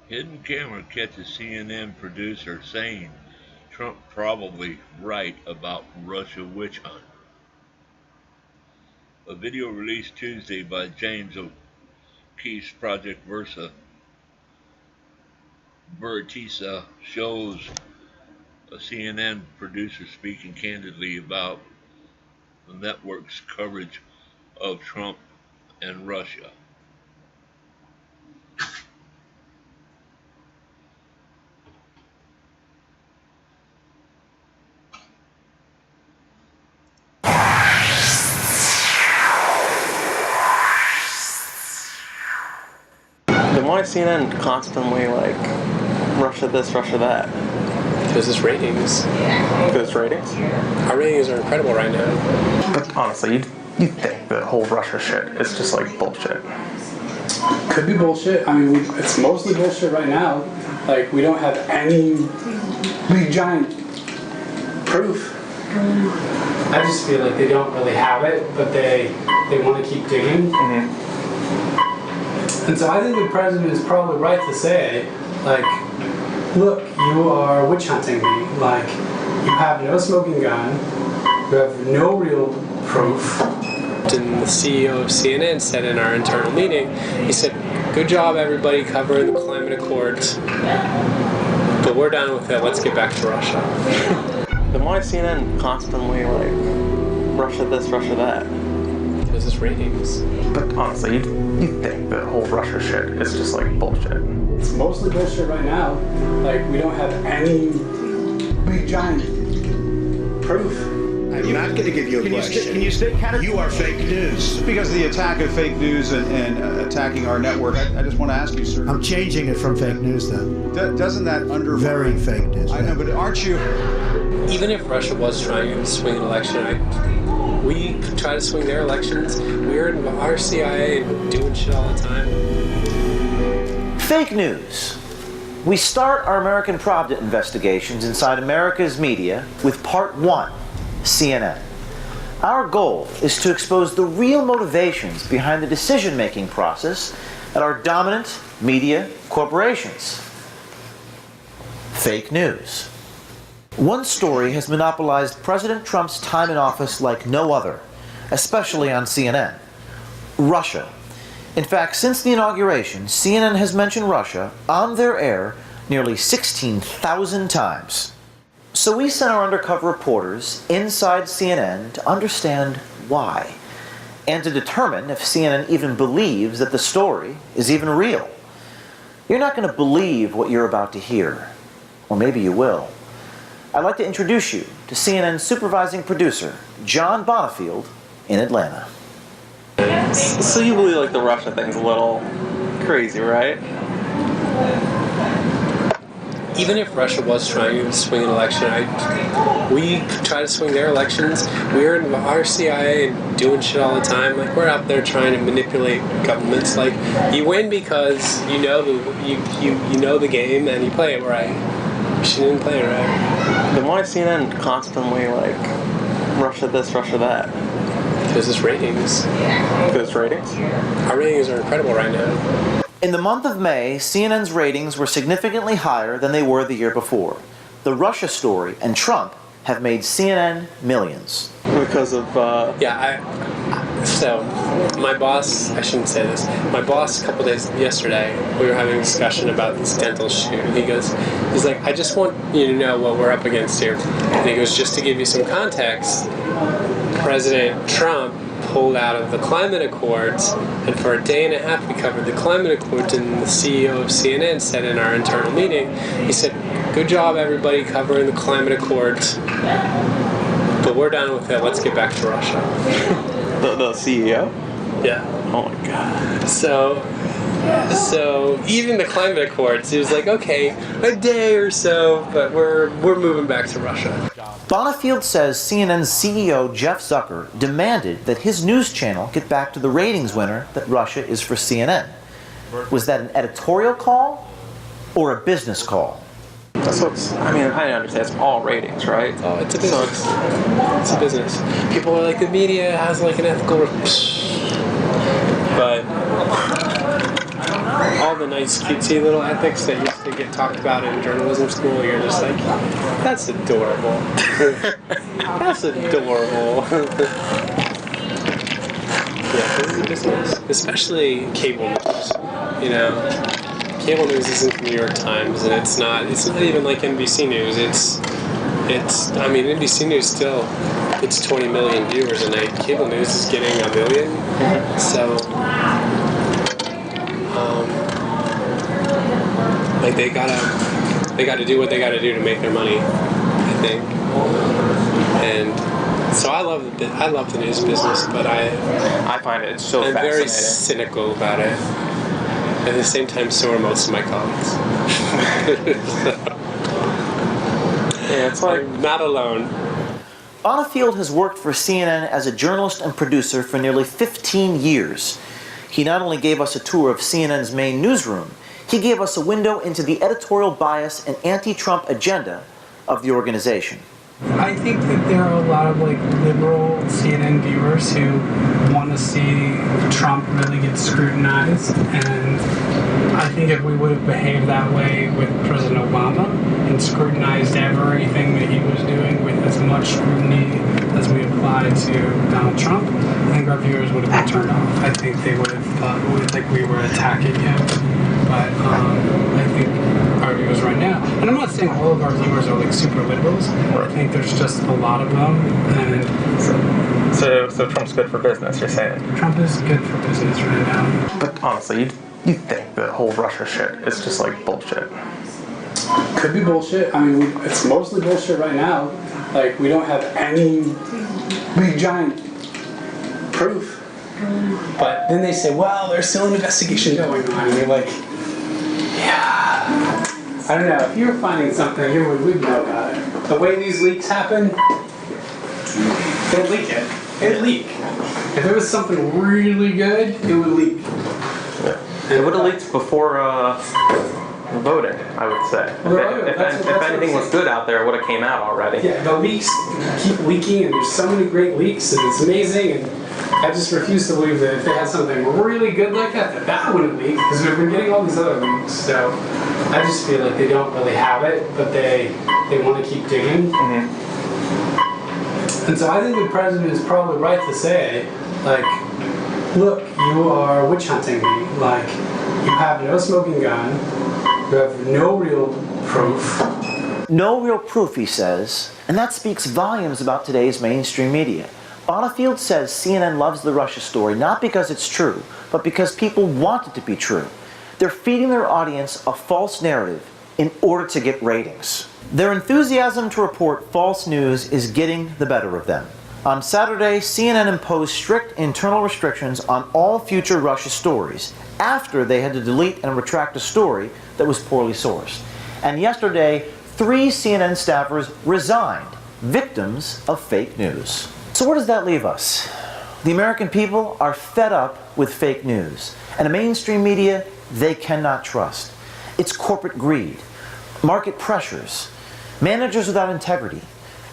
Hidden camera catches CNN producer saying Trump probably right about Russia witch hunt. A video released Tuesday by James O'Keefe's Project Buratisa shows a CNN producer speaking candidly about the network's coverage of Trump and Russia. Then why is CNN constantly like Russia this, Russia that? Because it's ratings. Because it's ratings? Our ratings are incredible right now. But honestly, you think the whole Russia shit is just like bullshit? Could be bullshit. I mean, it's mostly bullshit right now. Like, we don't have any big giant proof. I just feel like they don't really have it, but they want to keep digging. Mm-hmm. And so I think the president is probably right to say, like, look, you are witch hunting me. Like, you have no smoking gun, you have no real proof. And the CEO of CNN said in our internal meeting, he said, good job everybody covering the climate accords, but we're done with it, let's get back to Russia. Then why is CNN constantly like Russia this, Russia that? Because it's ratings. But honestly, you think the whole Russia shit is just like bullshit? It's mostly bullshit right now. Like, we don't have any big giant proof. I'm not going to give you a question. Can you stay You are fake news. Because of the attack of fake news and attacking our network, I just want to ask you, sir. I'm changing it from fake news, though. Doesn't that undermine... Very fake news. I know, but aren't you... Even if Russia was trying to swing an election, we try to swing their elections. We're in our CIA and doing shit all the time. Fake news. We start our American Pravda investigations inside America's media with Part 1, CNN. Our goal is to expose the real motivations behind the decision-making process at our dominant media corporations. Fake news. One story has monopolized President Trump's time in office like no other, especially on CNN. Russia. In fact, since the inauguration, CNN has mentioned Russia on their air nearly 16,000 times. So we sent our undercover reporters inside CNN to understand why, and to determine if CNN even believes that the story is even real. You're not going to believe what you're about to hear, or maybe you will. I'd like to introduce you to CNN's supervising producer, John Bonifield, in Atlanta. So you believe like the Russia thing's a little crazy, right? Even if Russia was trying to swing an election, we try to swing their elections. We're in our CIA and doing shit all the time. Like, we're out there trying to manipulate governments. Like, you win because you know the game and you play it right. She didn't play it right. Then why is CNN constantly like Russia this, Russia that? Because it's ratings. Because it's ratings? Our ratings are incredible right now. In the month of May, CNN's ratings were significantly higher than they were the year before. The Russia story and Trump have made CNN millions. Because of So, my boss, I shouldn't say this, my boss a couple days yesterday, we were having a discussion about this dental shoot. He's like, I just want you to know what we're up against here. And he goes, just to give you some context, President Trump pulled out of the climate accords, and for a day and a half we covered the climate accords, and the CEO of CNN said in our internal meeting, he said, good job everybody covering the climate accords, but we're done with it, let's get back to Russia. the CEO? Yeah. Oh my god. So even the climate accords, he was like, okay, a day or so, but we're moving back to Russia. Bonifield says CNN's CEO Jeff Zucker demanded that his news channel get back to the ratings winner that Russia is for CNN. Was that an editorial call or a business call? So I understand it's all ratings, right? Oh, it's a business. It's a business. People are like, the media has like an ethical... But all all the nice cutesy little ethics that used to get talked about in journalism school, you're just like, that's adorable. That's adorable. Yeah, this is a business. Especially cable news. You know, cable news isn't the New York Times, and it's not even like NBC News. I mean, NBC News still, it's 20 million viewers a night. Cable news is getting 1 million. So, like they gotta do what they gotta do to make their money, I think. And so I love the news business, but I find it so I'm fascinating. very cynical about it. At the same time, so are most of my colleagues. Yeah, it's like I'm not alone. Bonifield has worked for CNN as a journalist and producer for nearly 15 years. He not only gave us a tour of CNN's main newsroom, he gave us a window into the editorial bias and anti-Trump agenda of the organization. I think that there are a lot of like liberal CNN viewers who want to see Trump really get scrutinized, and I think if we would have behaved that way with President Obama and scrutinized everything that he was doing with as much scrutiny as we applied to Donald Trump, I think our viewers would have been turned off. I think they would have thought like we were attacking him. But I think our viewers right now, and I'm not saying all of our viewers are like super liberals, I think there's just a lot of them, and so Trump's good for business, you're saying? Trump is good for business right now. But honestly, you think the whole Russia shit is just like bullshit? Could be bullshit. I mean, it's mostly bullshit right now. Like, we don't have any big giant proof. But then they say, well, there's still an investigation going on, and you're like, yeah. I don't know. If you were finding something, we'd know about it. The way these leaks happen, they'll leak it. It'd leak. If it was something really good, it would leak. It would have leaked before voting, I would say. If anything was good out there, it would have came out already. Yeah, the leaks keep leaking, and there's so many great leaks, and it's amazing, and I just refuse to believe that if they had something really good like that wouldn't leak, because we've been getting all these other leaks, so I just feel like they don't really have it, but they want to keep digging. Mm-hmm. And so I think the president is probably right to say, like, look, you are witch hunting me. Like, you have no smoking gun, you have no real proof. No real proof, he says, and that speaks volumes about today's mainstream media. Bonifield says CNN loves the Russia story not because it's true, but because people want it to be true. They're feeding their audience a false narrative in order to get ratings. Their enthusiasm to report false news is getting the better of them. On Saturday, CNN imposed strict internal restrictions on all future Russia stories after they had to delete and retract a story that was poorly sourced. And yesterday, 3 CNN staffers resigned, victims of fake news. So where does that leave us? The American people are fed up with fake news, and a mainstream media they cannot trust. It's corporate greed, market pressures, managers without integrity,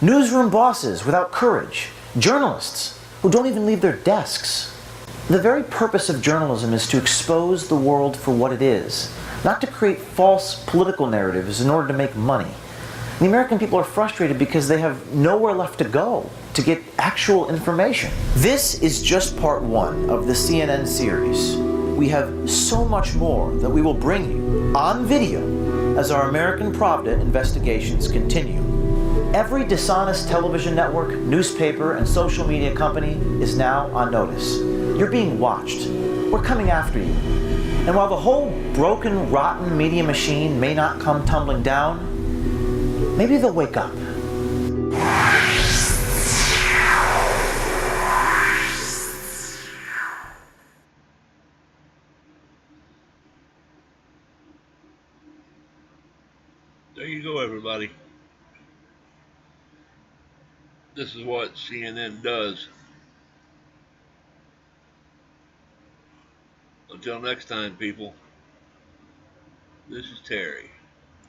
newsroom bosses without courage, journalists who don't even leave their desks. The very purpose of journalism is to expose the world for what it is, not to create false political narratives in order to make money. The American people are frustrated because they have nowhere left to go to get actual information. This is just part 1 of the CNN series. We have so much more that we will bring you on video as our American Pravda investigations continue. Every dishonest television network, newspaper, and social media company is now on notice. You're being watched. We're coming after you. And while the whole broken, rotten media machine may not come tumbling down, maybe they'll wake up. There you go, everybody. This is what CNN does. Until next time, people, this is Terry.